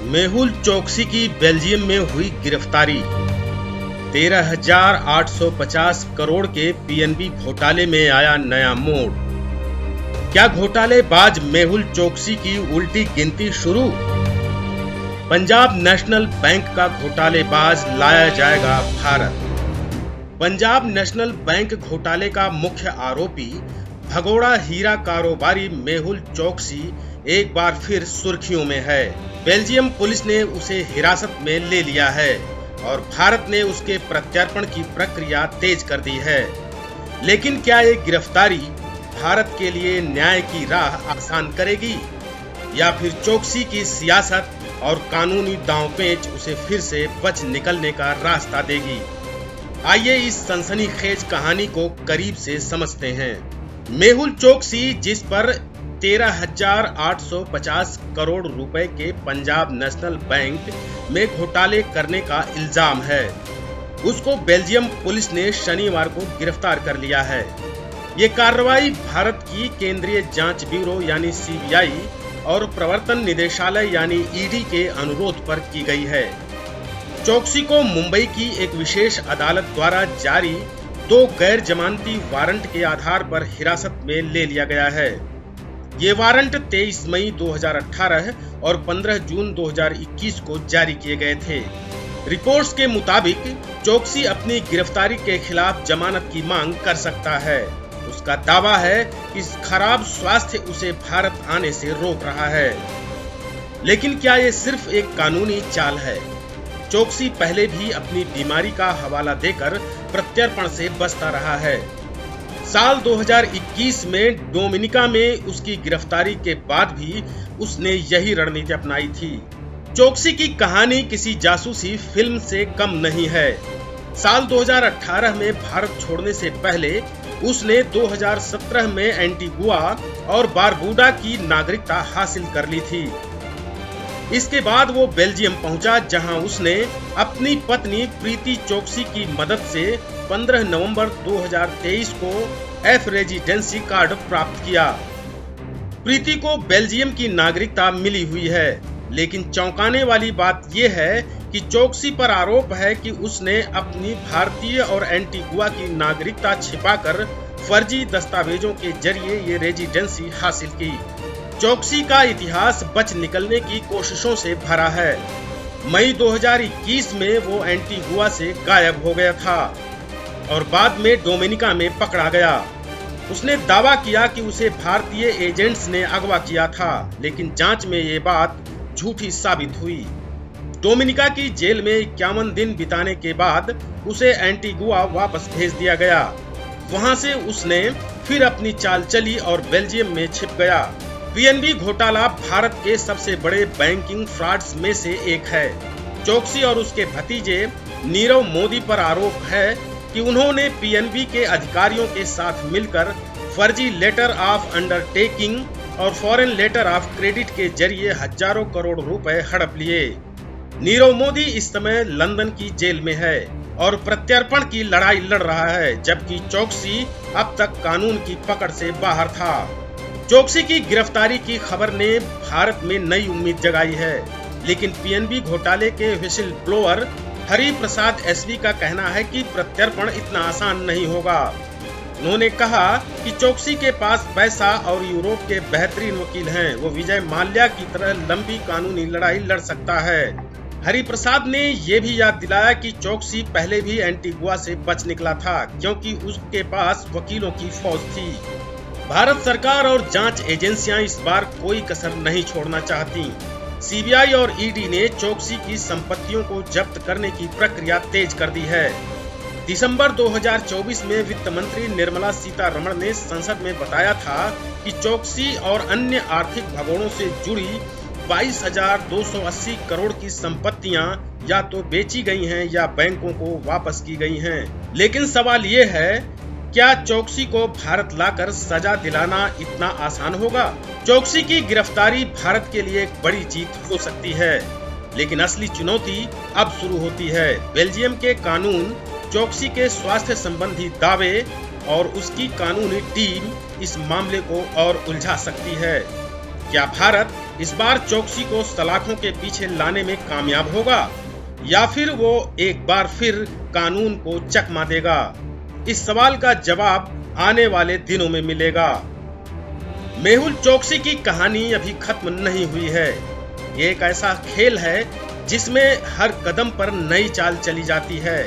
मेहुल चोकसी की बेल्जियम में हुई गिरफ्तारी। 13,850 करोड़ के पीएनबी घोटाले में आया नया मोड़। क्या घोटालेबाज मेहुल चोकसी की उल्टी गिनती शुरू? पंजाब नेशनल बैंक का घोटालेबाज लाया जाएगा भारत। पंजाब नेशनल बैंक घोटाले का मुख्य आरोपी भगोड़ा हीरा कारोबारी मेहुल चोकसी एक बार फिर सुर्खियों में है। बेल्जियम पुलिस ने उसे हिरासत में ले लिया है और भारत ने उसके प्रत्यर्पण की प्रक्रिया तेज कर दी है। लेकिन क्या ये गिरफ्तारी भारत के लिए न्याय की राह आसान करेगी या फिर चोकसी की सियासत और कानूनी दांवपेच उसे फिर से बच निकलने का रास्ता देगी? आइए इस सनसनीखेज कहानी को करीब से समझते हैं। मेहुल चोकसी, जिस पर 13,850 करोड़ रुपए के पंजाब नेशनल बैंक में घोटाले करने का इल्जाम है, उसको बेल्जियम पुलिस ने शनिवार को गिरफ्तार कर लिया है। ये कार्रवाई भारत की केंद्रीय जांच ब्यूरो यानी सीबीआई और प्रवर्तन निदेशालय यानी ईडी के अनुरोध पर की गई है। चोकसी को मुंबई की एक विशेष अदालत द्वारा जारी 2 गैर जमानती वारंट के आधार पर हिरासत में ले लिया गया है। ये वारंट 23 मई 2018 और 15 जून 2021 को जारी किए गए थे। रिपोर्ट्स के मुताबिक चोकसी अपनी गिरफ्तारी के खिलाफ जमानत की मांग कर सकता है। उसका दावा है कि खराब स्वास्थ्य उसे भारत आने से रोक रहा है। लेकिन क्या ये सिर्फ एक कानूनी चाल है? चोकसी पहले भी अपनी बीमारी का हवाला देकर प्रत्यर्पण से बचता रहा है। साल 2021 में डोमिनिका में उसकी गिरफ्तारी के बाद भी उसने यही रणनीति अपनाई थी। चोकसी की कहानी किसी जासूसी फिल्म से कम नहीं है। साल 2018 में भारत छोड़ने से पहले उसने 2017 में एंटीगुआ और बारबुडा की नागरिकता हासिल कर ली थी। इसके बाद वो बेल्जियम पहुंचा, जहां उसने अपनी पत्नी प्रीति चोकसी की मदद से 15 नवंबर 2023 को एफ रेजिडेंसी कार्ड प्राप्त किया। प्रीति को बेल्जियम की नागरिकता मिली हुई है, लेकिन चौंकाने वाली बात यह है कि चोकसी पर आरोप है कि उसने अपनी भारतीय और एंटीगुआ की नागरिकता छिपाकर फर्जी दस्तावेजों के जरिए ये रेजिडेंसी हासिल की। चोकसी का इतिहास बच निकलने की कोशिशों से भरा है। मई 2021 में वो एंटीगुआ से गायब हो गया था और बाद में डोमिनिका में पकड़ा गया। उसने दावा किया कि उसे भारतीय एजेंट्स ने अगवा किया था, लेकिन जांच में ये बात झूठी साबित हुई। डोमिनिका की जेल में 51 दिन बिताने के बाद उसे एंटीगुआ वापस भेज दिया गया। वहां से उसने फिर अपनी चाल चली और बेल्जियम में छिप गया। पीएनबी घोटाला भारत के सबसे बड़े बैंकिंग फ्रॉड्स में से एक है। चोकसी और उसके भतीजे नीरव मोदी पर आरोप है कि उन्होंने पीएनबी के अधिकारियों के साथ मिलकर फर्जी लेटर ऑफ अंडरटेकिंग और फॉरेन लेटर ऑफ क्रेडिट के जरिए हजारों करोड़ रुपए हड़प लिए। नीरव मोदी इस समय लंदन की जेल में है और प्रत्यर्पण की लड़ाई लड़ रहा है, जबकि चोकसी अब तक कानून की पकड़ से बाहर था। चोकसी की गिरफ्तारी की खबर ने भारत में नई उम्मीद जगाई है, लेकिन पीएनबी घोटाले के whistle blower Hari Prasad SV का कहना है कि प्रत्यर्पण इतना आसान नहीं होगा। उन्होंने कहा कि चोकसी के पास पैसा और यूरोप के बेहतरीन वकील हैं। वो विजय माल्या की तरह लंबी कानूनी लड़ाई लड़ सकता है। हरि प्रसाद ने यह भी याद दिलाया कि चोकसी पहले भी एंटीगुआ से बच निकला था, क्योंकि उसके पास वकीलों की फौज थी। भारत सरकार और जांच एजेंसियां इस बार कोई कसर नहीं छोड़ना चाहती। सीबीआई और ईडी ने चोकसी की संपत्तियों को जब्त करने की प्रक्रिया तेज कर दी है। दिसंबर 2024 में वित्त मंत्री निर्मला सीतारमण ने संसद में बताया था कि चोकसी और अन्य आर्थिक भगोड़ों से जुड़ी 22,280 करोड़ की संपत्तियां या तो बेची गई हैं या बैंकों को वापस की गई हैं। लेकिन सवाल ये है, क्या चोकसी को भारत लाकर सजा दिलाना इतना आसान होगा? चोकसी की गिरफ्तारी भारत के लिए एक बड़ी जीत हो सकती है, लेकिन असली चुनौती अब शुरू होती है। बेल्जियम के कानून, चोकसी के स्वास्थ्य संबंधी दावे और उसकी कानूनी टीम इस मामले को और उलझा सकती है। क्या भारत इस बार चोकसी को सलाखों के पीछे लाने में कामयाब होगा या फिर वो एक बार फिर कानून को चकमा देगा? इस सवाल का जवाब आने वाले दिनों में मिलेगा। मेहुल चोकसी की कहानी अभी खत्म नहीं हुई है। ये एक ऐसा खेल है जिसमें हर कदम पर नई चाल चली जाती है।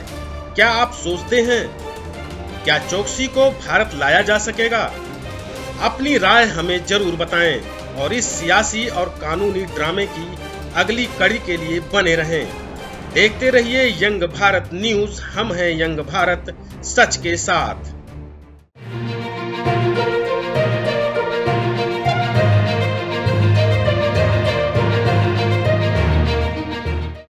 क्या आप सोचते हैं क्या चोकसी को भारत लाया जा सकेगा? अपनी राय हमें जरूर बताएं और इस सियासी और कानूनी ड्रामे की अगली कड़ी के लिए बने रहें। देखते रहिए यंग भारत न्यूज। हम हैं यंग भारत, सच के साथ।